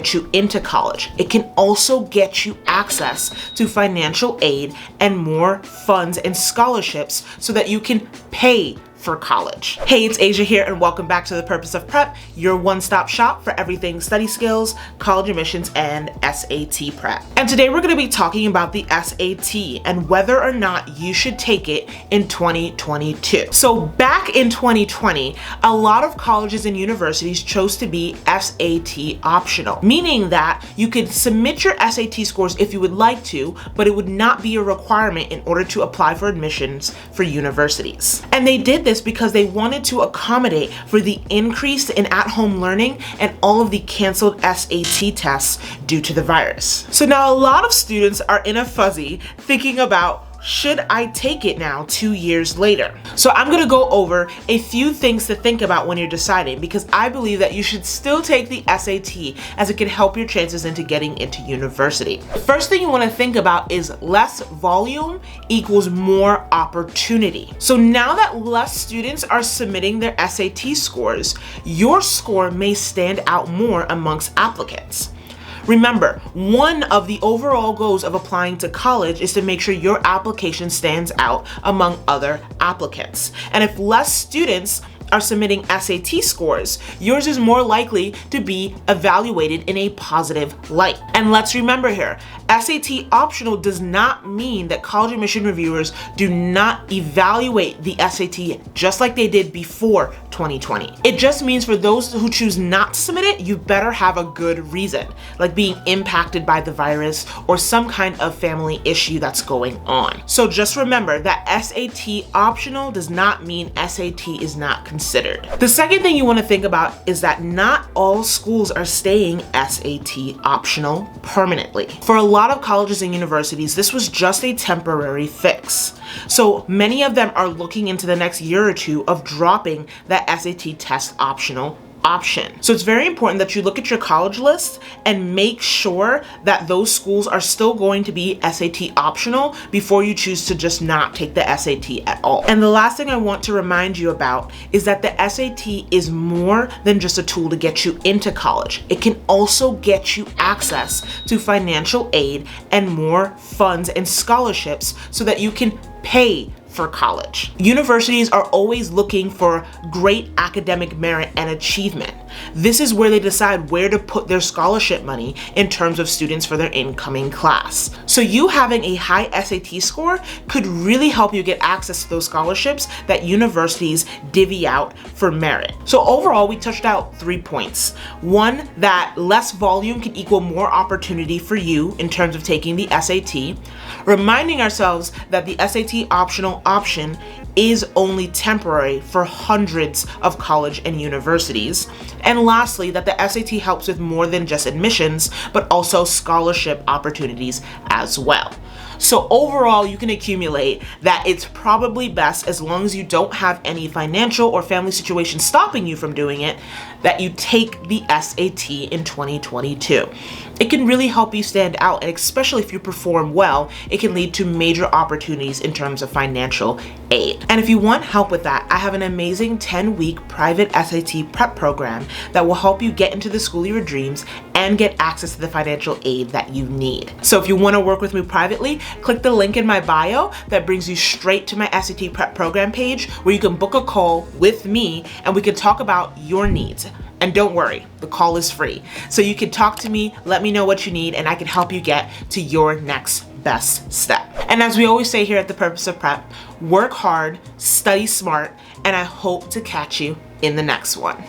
get you into college. It can also get you access to financial aid and more funds and scholarships so that you can pay for college. Hey, it's Asia here and welcome back to The Purpose of Prep, your one-stop shop for everything study skills, college admissions, and SAT prep. And today we're going to be talking about the SAT and whether or not you should take it in 2022. So back in 2020, a lot of colleges and universities chose to be SAT optional, meaning that you could submit your SAT scores if you would like to, but it would not be a requirement in order to apply for admissions for universities. And they did this because they wanted to accommodate for the increase in at-home learning and all of the canceled SAT tests due to the virus. So now a lot of students are in a fuzzy thinking about, should I take it now 2 years later? So I'm gonna go over a few things to think about when you're deciding, because I believe that you should still take the SAT as it can help your chances into getting into university. The first thing you wanna think about is less volume equals more opportunity. So now that less students are submitting their SAT scores, your score may stand out more amongst applicants. Remember, one of the overall goals of applying to college is to make sure your application stands out among other applicants. And if less students are submitting SAT scores, yours is more likely to be evaluated in a positive light. And let's remember here, SAT optional does not mean that college admission reviewers do not evaluate the SAT just like they did before 2020. It just means for those who choose not to submit it, you better have a good reason, like being impacted by the virus or some kind of family issue that's going on. So just remember that SAT optional does not mean SAT is not considered. The second thing you want to think about is that not all schools are staying SAT optional permanently. For a lot of colleges and universities, this was just a temporary fix. So many of them are looking into the next year or two of dropping that SAT test optional option. So it's very important that you look at your college list and make sure that those schools are still going to be SAT optional before you choose to just not take the SAT at all. And the last thing I want to remind you about is that the SAT is more than just a tool to get you into college. It can also get you access to financial aid and more funds and scholarships so that you can pay for college. Universities are always looking for great academic merit and achievement. This is where they decide where to put their scholarship money in terms of students for their incoming class. So you having a high SAT score could really help you get access to those scholarships that universities divvy out for merit. So overall, we touched out 3 points. One, that less volume can equal more opportunity for you in terms of taking the SAT. Reminding ourselves that the SAT optional option is only temporary for hundreds of college and universities. And lastly, that the SAT helps with more than just admissions, but also scholarship opportunities as well. So overall, you can accumulate that it's probably best, as long as you don't have any financial or family situation stopping you from doing it, that you take the SAT in 2022. It can really help you stand out, and especially if you perform well, it can lead to major opportunities in terms of financial aid. And if you want help with that, I have an amazing 10-week private SAT prep program that will help you get into the school of your dreams and get access to the financial aid that you need. So if you want to work with me privately, click the link in my bio that brings you straight to my SAT prep program page where you can book a call with me and we can talk about your needs. And don't worry, the call is free. So you can talk to me, let me know what you need, and I can help you get to your next best step. And as we always say here at The Purpose of Prep, work hard, study smart, and I hope to catch you in the next one.